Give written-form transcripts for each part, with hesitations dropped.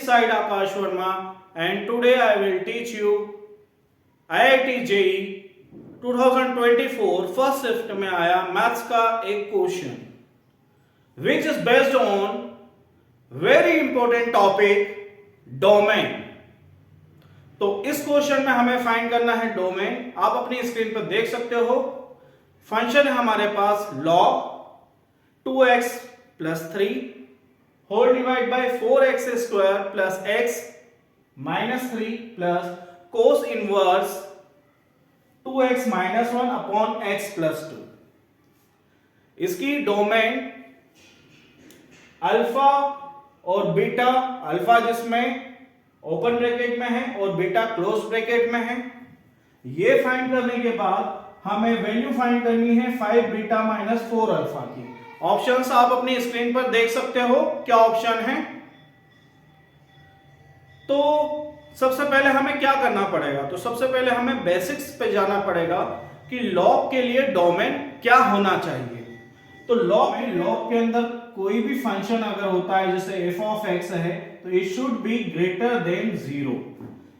side Akash Verma and today I will teach you IIT JEE 2024 first shift में आया maths का एक question which is based on very important topic domain. तो इस question में हमें फाइंड करना है डोमेन। आप अपनी स्क्रीन पर देख सकते हो फंक्शन है हमारे पास log 2x plus 3 whole divide by 4x square plus x minus 3 plus cos inverse 2x minus 1 upon x plus 2। इसकी डोमेन अल्फा और बीटा, अल्फा जिसमें ओपन ब्रैकेट में है और बीटा क्लोज ब्रैकेट में है। ये फाइंड करने के बाद हमें वैल्यू फाइंड करनी है 5 बीटा माइनस 4 अल्फा की। ऑप्शंस आप अपनी स्क्रीन पर देख सकते हो क्या ऑप्शन है। तो सबसे पहले हमें क्या करना पड़ेगा, तो सबसे पहले हमें बेसिक्स पे जाना पड़ेगा कि लॉग के लिए डोमेन क्या होना चाहिए। तो लॉग के अंदर कोई भी फंक्शन अगर होता है जैसे f ऑफ x है तो it should be greater than 0,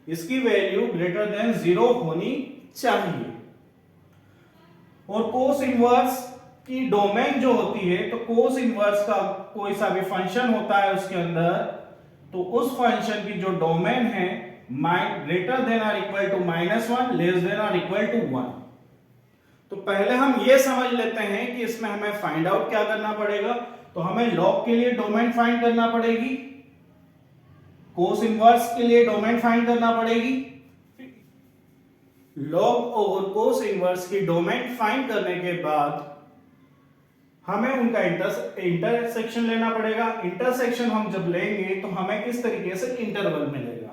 इसकी वैल्यू ग्रेटर देन 0 होनी चाहिए। और कोस इनवर्स की डोमेन जो होती है तो कोस इनवर्स का कोई सा भी फंक्शन होता है उसके अंदर, तो उस फंक्शन की जो डोमेन है ग्रेटर देन और इक्वल टू -1 लेस देन और इक्वल टू 1। तो पहले हम ये समझ लेते हैं कि इसमें हमें फाइंड आउट क्या करना पड़ेगा। तो हमें लॉग के लिए डोमेन फाइंड करना पड़ेगी, कोस इनवर्स के लिए डोमेन फाइंड करना पड़ेगी। लॉग और कोस इनवर्स की डोमेन फाइंड करने के बाद हमें उनका इंटरसेक्शन लेना पड़ेगा। इंटरसेक्शन हम जब लेंगे तो हमें इस तरीके से इंटरवल मिलेगा।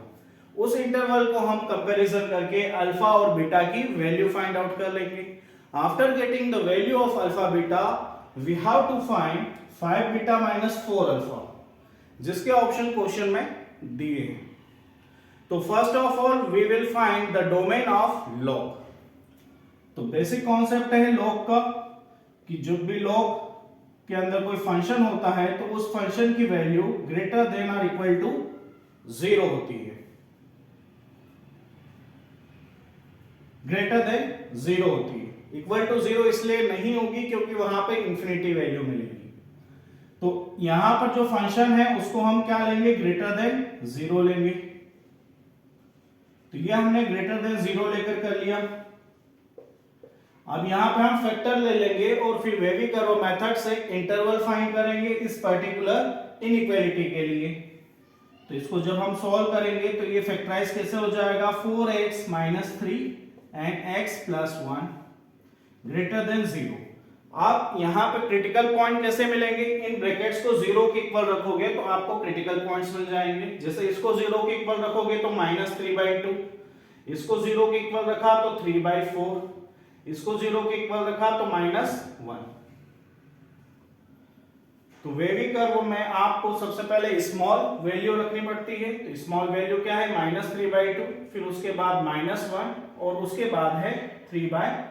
उस इंटरवल को हम कंपैरिजन करके अल्फा और बीटा की वैल्यू फाइंड आउट कर लेंगे। After getting the value of alpha beta we have to find 5 beta minus 4 alpha, जिसके ऑप्शन क्वेश्चन में दिए हैं। तो first of all we will find the domain of log. तो बेसिक कॉन्सेप्ट है log का कि जब भी लॉग के अंदर कोई फंक्शन होता है तो उस फंक्शन की वैल्यू ग्रेटर देन और इक्वल टू 0 होती है, ग्रेटर देन 0 होती है। इक्वल टू 0 इसलिए नहीं होगी क्योंकि वहां पे इंफिनिटी वैल्यू मिलेगी। तो यहां पर जो फंक्शन है उसको हम क्या लेंगे, ग्रेटर देन 0 लेंगे। तो ये हमने ग्रेटर देन 0 लेकर कर लिया। अब यहां पे हम फैक्टर ले लेंगे और फिर वेवी कर्व मेथड से इंटरवल फाइंड करेंगे इस पर्टिकुलर इनइक्वालिटी के लिए। तो इसको जब हम सॉल्व करेंगे तो ये फैक्टराइज कैसे हो जाएगा, 4x minus 3 and x plus 1 greater than 0। आप यहां पे क्रिटिकल पॉइंट कैसे मिलेंगे, इन ब्रैकेट्स को 0 के इक्वल रखोगे तो आपको क्रिटिकल पॉइंट्स मिल जाएंगे। जैसे इसको 0 के इक्वल रखोगे तो -3/2, इसको 0 के इक्वल रखा तो 3/4, इसको 0 के इक्वल रखा तो -1। तो वेवी कर्व में आपको सबसे पहले स्मॉल वैल्यू रखनी पड़ती है। तो स्मॉल वैल्यू क्या है, -3/2, फिर उसके बाद -1 और उसके बाद है 3/4।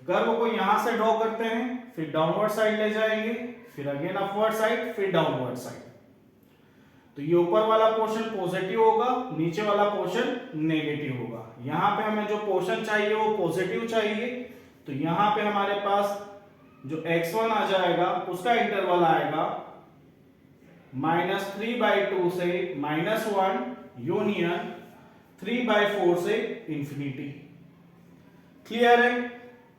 कर्व को यहां से ड्रॉ करते हैं, फिर डाउनवर्ड साइड ले जाएंगे, फिर अगेन अपवर्ड साइड, फिर डाउनवर्ड साइड। तो ये ऊपर वाला पोर्शन पॉजिटिव होगा, नीचे वाला पोर्शन नेगेटिव होगा। यहां पे हमें जो पोर्शन चाहिए वो पॉजिटिव चाहिए। तो यहां पे हमारे पास जो x1 आ जाएगा उसका इंटरवल आएगा -3/2 से -1 यूनियन 3/4 से इंफिनिटी। क्लियर है,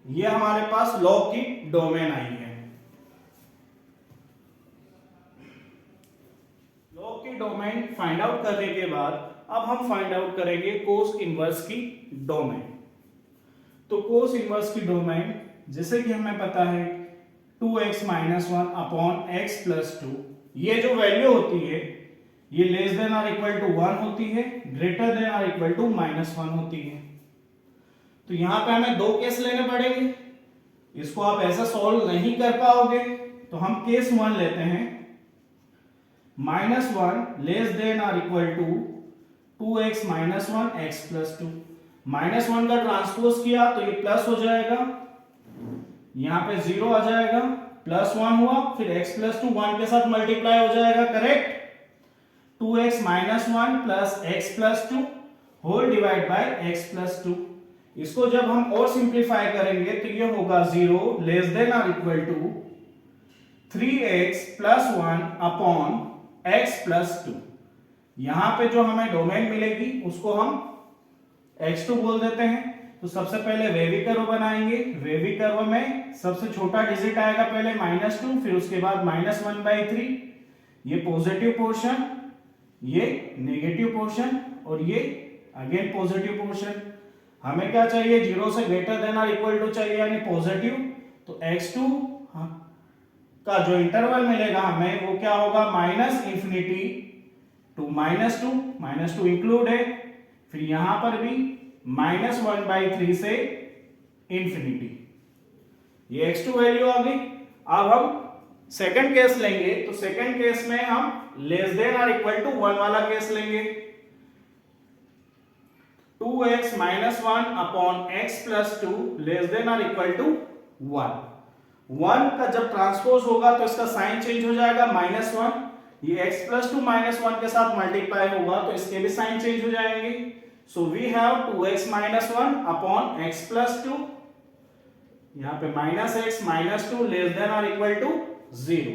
ये हमारे पास लॉग की डोमेन आई है। लॉग की डोमेन फाइंड आउट करने के बाद अब हम फाइंड आउट करेंगे कोस इनवर्स की डोमेन। तो कोस इनवर्स की डोमेन जैसे कि हमें पता है 2x minus 1 upon x plus 2, ये जो वैल्यू होती है ये लेस देन और इक्वल टू 1 होती है, ग्रेटर देन और इक्वल टू -1 होती है। तो यहां पे हमें दो केस लेने पड़ेंगे, इसको आप ऐसा सॉल्व नहीं कर पाओगे। तो हम केस 1 लेते हैं, -1 लेस देन और equal to 2x minus 1 x plus 2। -1 का ट्रांसपोज किया तो ये प्लस हो जाएगा, यहां पे 0 आ जाएगा, +1 हुआ, फिर x प्लस 2 1 के साथ मल्टीप्लाई हो जाएगा, correct. 2x minus 1 plus x plus 2 whole divide by x plus 2। इसको जब हम और सिंप्लीफाई करेंगे तो ये होगा 0 लेस देन और equal to 3x plus 1 upon x plus 2। यहां पे जो हमें डोमेन मिलेगी उसको हम x2 बोल देते हैं। तो सबसे पहले वेवी कर्व बनाएंगे। वेवी कर्व में सबसे छोटा डिजिट आएगा पहले -2, फिर उसके बाद -1/3, ये पॉजिटिव पोर्शन, ये नेगेटिव पोर्शन और ये अगेन पॉजिटिव पोर्शन। हमें क्या चाहिए, 0 से ग्रेटर देन और इक्वल टू चाहिए यानी पॉजिटिव। तो x2 का जो इंटरवल मिलेगा हमें वो क्या होगा, -∞ टू -2 इंक्लूड है, फिर यहां पर भी -1/3 से इंफिनिटी। ये x2 वैल्यू आ गई। अब हम सेकंड केस लेंगे। तो सेकंड केस में हम लेस देन और इक्वल टू 1 वाला केस लेंगे। 2x minus 1 upon x plus 2 less than और इक्वल टू 1। 1 का जब ट्रांसपोज होगा तो इसका साइन चेंज हो जाएगा -1। ये x प्लस 2 -1 के साथ मल्टीप्लाई होगा तो इसके भी साइन चेंज हो जाएंगे। So we have 2x minus 1 upon x plus 2, यहां पे -x माइनस 2 लेस देन और इक्वल टू 0।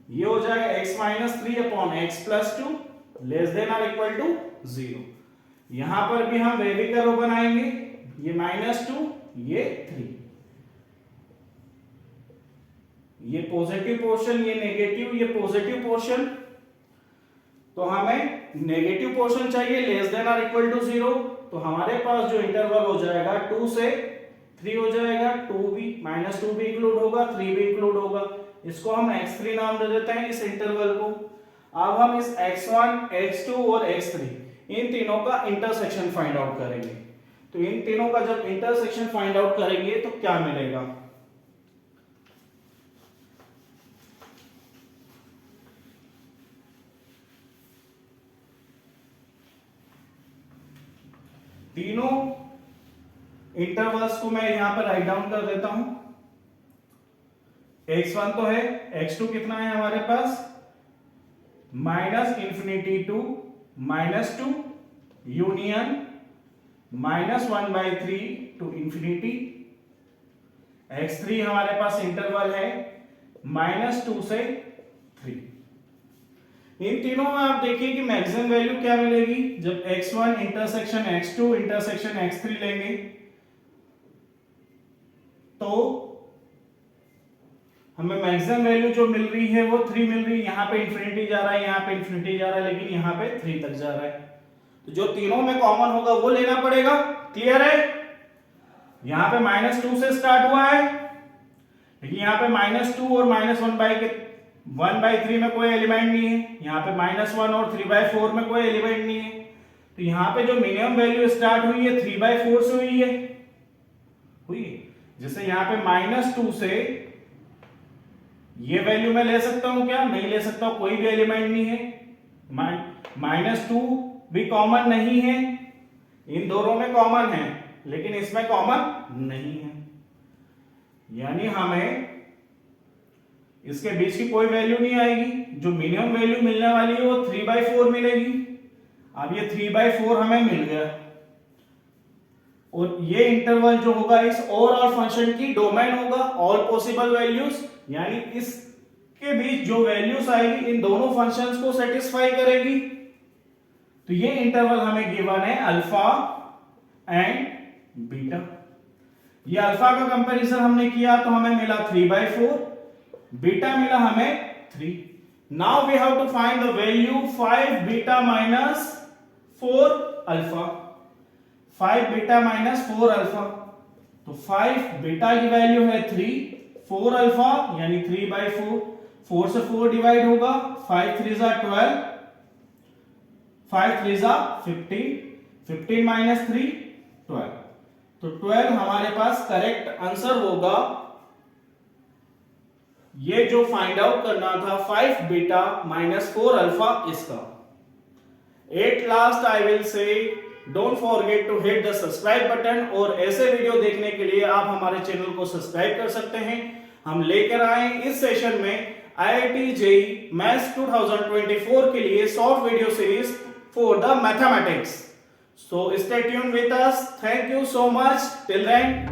ये हो जाएगा x minus 3 upon x plus 2 less than और इक्वल टू 0। यहां पर भी हम वेवी कर्व बनाएंगे, ये -2, ये 3, ये पॉजिटिव पोर्शन, ये नेगेटिव, ये पॉजिटिव पोर्शन। तो हमें नेगेटिव पोर्शन चाहिए लेस देन और इक्वल टू 0। तो हमारे पास जो इंटरवल हो जाएगा 2 से 3 हो जाएगा, 2 भी -2 भी इंक्लूड होगा, 3 भी इंक्लूड होगा। इसको हम x3 नाम दे देते हैं इस इंटरवल को। अब हम इस x1, x2 और x3 इन तीनों का इंटरसेक्शन फाइंड आउट करेंगे। तो इन तीनों का जब इंटरसेक्शन फाइंड आउट करेंगे तो क्या मिलेगा, तीनों इंटरवल्स को मैं यहां पर राइट डाउन कर देता हूं। x1 तो है, x2 कितना है हमारे पास, -∞ to -2 union -1/3 to infinity. x3 हमारे पास इंटरवल है -2 से 3। इन तीनों में आप देखिए कि मैक्सिमम वैल्यू क्या मिलेगी, जब x1 intersection x2 intersection x3 लेंगे तो हमें मैक्सिमम वैल्यू जो मिल रही है वो 3 मिल रही है। यहां पे इंफिनिटी जा रहा है, यहां पे इंफिनिटी जा रहा है, लेकिन यहां पे 3 तक जा रहा है। तो जो तीनों में कॉमन होगा वो लेना पड़ेगा। क्लियर है, यहां पे -2 से स्टार्ट हुआ है, लेकिन यहां पे -2 और -1/3 में कोई एलिमेंट नहीं है, यहाँ पे -1 और 3/4 में कोई एलिमेंट नहीं है। तो यहाँ पे जो मिनिमम वैल्यू स्टार्ट हुई है 3/4 से हुई है, जैसे यहाँ पे -2 से ये वैल्यू मैं ले सकता हूं क्या, नहीं ले सकता, कोई भी एलिमेंट नहीं है। -2 भी कॉमन नहीं है, इन दोनों में कॉमन है लेकिन इसमें कॉमन नहीं है, यानी हमें इसके बीच की कोई वैल्यू नहीं आएगी। जो मिनिमम वैल्यू मिलने वाली है वो 3/4 मिलेगी। अब ये 3/4 हमें मिल गया और ये इंटरवल जो होगा इस ओवरऑल फंक्शन की डोमेन होगा ऑल पॉसिबल वैल्यूज, यानी इसके बीच जो वैल्यूज आएगी इन दोनों फंक्शंस को सेटिस्फाई करेगी। तो ये इंटरवल हमें गिवन है अल्फा एंड बीटा। ये अल्फा का कंपैरिजन हमने किया तो हमें मिला 3/4, बीटा मिला हमें 3। Now we have to find the value 5 beta minus 4 alpha. 5 beta minus 4 alpha, तो 5 बीटा की वैल्यू है 3, 4 अल्फा यानी 3/4, 4 से 4 डिवाइड होगा, 5 3 12, 5 3 15, 15 माइनस 3 12, तो 12 हमारे पास करेक्ट आंसर होगा। ये जो फाइंड आउट करना था 5 बीटा माइनस 4 अल्फा इसका। At last I will say don't forget to hit the subscribe button, और ऐसे वीडियो देखने के लिए आप हमारे चैनल को सब्सक्राइब कर सकते हैं। हम लेकर आए इस सेशन में IIT JEE मैथ्स 2024 के लिए short video series for the mathematics. So stay tuned with us. Thank you so much. Till then.